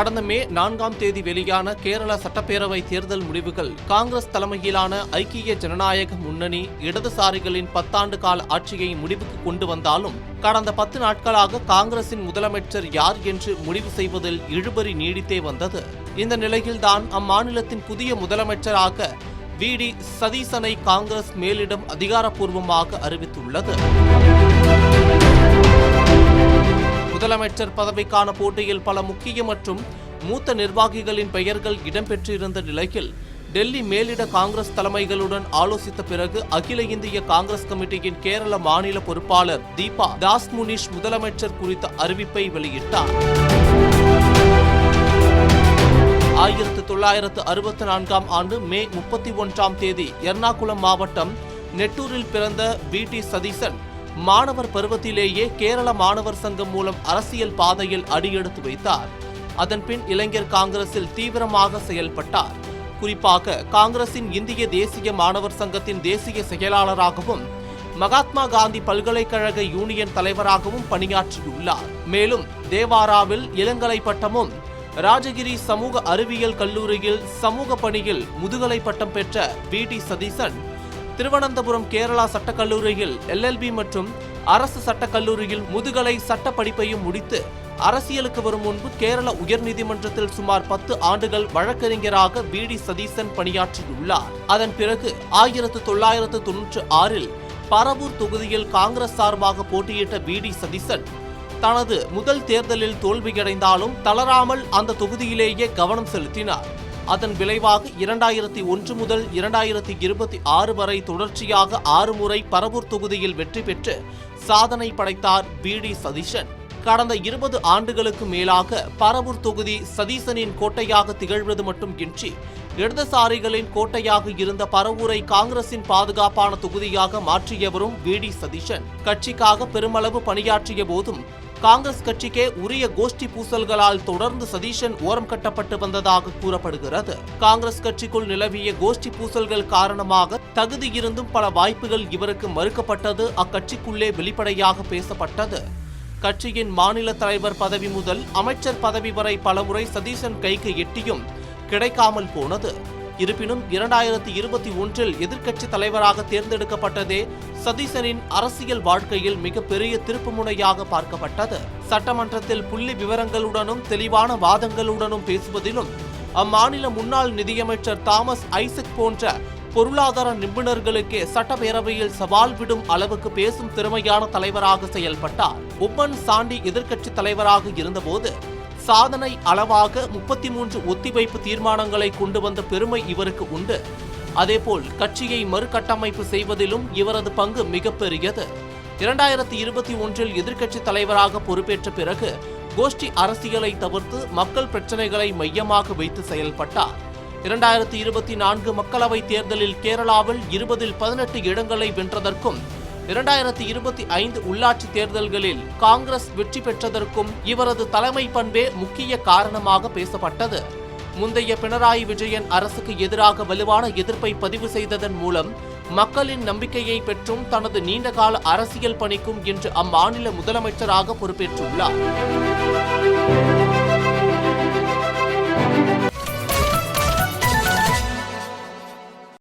கடந்த மே 4ஆம் தேதி வெளியான கேரள சட்டப்பேரவை தேர்தல் முடிவுகள் காங்கிரஸ் தலைமையிலான ஐக்கிய ஜனநாயக முன்னணி இடதுசாரிகளின் 10 ஆண்டு கால ஆட்சியை முடிவுக்கு கொண்டு வந்தாலும் கடந்த 10 நாட்களாக காங்கிரசின் முதலமைச்சர் யார் என்று முடிவு செய்வதில் இழுபறி நீடித்தே வந்தது. இந்த நிலையில்தான் அம்மாநிலத்தின் புதிய முதலமைச்சராக வி.டி. சதீசனை காங்கிரஸ் மேலிடம் அதிகாரப்பூர்வமாக அறிவித்துள்ளது. முதலமைச்சர் பதவிக்கான போட்டியில் பல முக்கிய மற்றும் மூத்த நிர்வாகிகளின் பெயர்கள் இடம்பெற்றிருந்த நிலையில் டெல்லி மேலிட காங்கிரஸ் தலைமைகளுடன் ஆலோசித்த பிறகு அகில இந்திய காங்கிரஸ் கமிட்டியின் கேரள மாநில பொறுப்பாளர் தீபா தாஸ் முனிஷ் முதலமைச்சர் குறித்த அறிவிப்பை வெளியிட்டார். 1964ஆம் ஆண்டு மே 31ஆம் தேதி எர்ணாகுளம் மாவட்டம் நெட்டூரில் பிறந்த வி.டி. சதீசன் மாணவர் பருவத்திலேயே கேரள மாணவர் சங்கம் மூலம் அரசியல் பாதையில் அடியெடுத்து வைத்தார். அதன்பின் இளைஞர் காங்கிரஸில் தீவிரமாக செயல்பட்டார். குறிப்பாக காங்கிரசின் இந்திய தேசிய மாணவர் சங்கத்தின் தேசிய செயலாளராகவும் மகாத்மா காந்தி பல்கலைக்கழக யூனியன் தலைவராகவும் பணியாற்றியுள்ளார். மேலும் தேவாராவில் இளங்கலை பட்டமும் ராஜகிரி சமூக அறிவியல் கல்லூரியில் சமூக பணியில் முதுகலை பட்டம் பெற்ற வி.டி. சதீசன் திருவனந்தபுரம் கேரளா சட்டக்கல்லூரியில் LLB மற்றும் அரசு சட்டக்கல்லூரியில் முதுகலை சட்ட படிப்பையும் முடித்து அரசியலுக்கு வரும் முன்பு கேரள உயர்நீதிமன்றத்தில் சுமார் 10 ஆண்டுகள் வழக்கறிஞராக வி.டி. சதீசன் பணியாற்றியுள்ளார். அதன் பிறகு 1996இல் பரவூர் தொகுதியில் காங்கிரஸ் சார்பாக போட்டியிட்ட வி.டி. சதீசன் தனது முதல் தேர்தலில் தோல்வியடைந்தாலும் தளராமல் அந்த தொகுதியிலேயே கவனம் செலுத்தினார். அதன் விளைவாக 2001 முதல் 2026 வரை தொடர்ச்சியாக 6 முறை பரவூர் தொகுதியில் வெற்றி பெற்று சாதனை படைத்தார் வி.டி. சதீசன். கடந்த 20 ஆண்டுகளுக்கு மேலாக பரவூர் தொகுதி சதீசனின் கோட்டையாக திகழ்வது மட்டுமின்றி இடதுசாரிகளின் கோட்டையாக இருந்த பரவூரை காங்கிரசின் பாதுகாப்பான தொகுதியாக மாற்றியவரும் வி.டி. சதீசன். கட்சிக்காக பெருமளவு பணியாற்றிய போதும் காங்கிரஸ் கட்சிக்கே உரிய கோஷ்டி பூசல்களால் தொடர்ந்து சதீசன் ஓரம் கட்டப்பட்டு வந்ததாக கூறப்படுகிறது. காங்கிரஸ் கட்சிக்குள் நிலவிய கோஷ்டி பூசல்கள் காரணமாக தகுதி இருந்தும் பல வாய்ப்புகள் இவருக்கு மறுக்கப்பட்டது அக்கட்சிக்குள்ளே வெளிப்படையாக பேசப்பட்டது. கட்சியின் மாநில தலைவர் பதவி முதல் அமைச்சர் பதவி வரை பலமுறை சதீசன் கைக்கு எட்டியும் கிடைக்காமல் போனது. இருப்பினும் 2021இல் எதிர்க்கட்சி தலைவராக தேர்ந்தெடுக்கப்பட்டதே சதீசனின் அரசியல் வாழ்க்கையில் மிகப்பெரிய திருப்புமுனையாக பார்க்கப்பட்டது. சட்டமன்றத்தில் புள்ளி விவரங்களுடனும் தெளிவான வாதங்களுடனும் பேசுவதிலும் அம்மாநில முன்னாள் நிதியமைச்சர் தாமஸ் ஐசக் போன்ற பொருளாதார நிபுணர்களுக்கே சட்டப்பேரவையில் சவால் விடும் அளவுக்கு பேசும் திறமையான தலைவராக செயல்பட்டார். உம்மன் சாண்டி எதிர்க்கட்சி தலைவராக இருந்தபோது சாதனை அளவாக 33 ஒத்திவைப்பு தீர்மானங்களை கொண்டு வந்த பெருமை இவருக்கு உண்டு. அதேபோல் கட்சியை மறுகட்டமைப்பு செய்வதிலும் இவரது பங்கு மிகப்பெரியது. 2021இல் எதிர்க்கட்சி தலைவராக பொறுப்பேற்ற பிறகு கோஷ்டி அரசியலை தவிர்த்து மக்கள் பிரச்சனைகளை மையமாக வைத்து செயல்பட்டார். 2024 மக்களவை தேர்தலில் கேரளாவில் 20இல் 18 இடங்களை வென்றதற்கும் 2025 உள்ளாட்சி தேர்தல்களில் காங்கிரஸ் வெற்றி பெற்றதற்கும் இவரது தலைமை பண்பே முக்கிய காரணமாக பேசப்பட்டது. முந்தைய பினராயி விஜயன் அரசுக்கு எதிராக வலுவான எதிர்ப்பை பதிவு செய்ததன் மூலம் மக்களின் நம்பிக்கையை பெற்றும் தனது நீண்டகால அரசியல் பணிக்கும் இன்று அம்மாநில முதலமைச்சராக பொறுப்பேற்றுள்ளார்.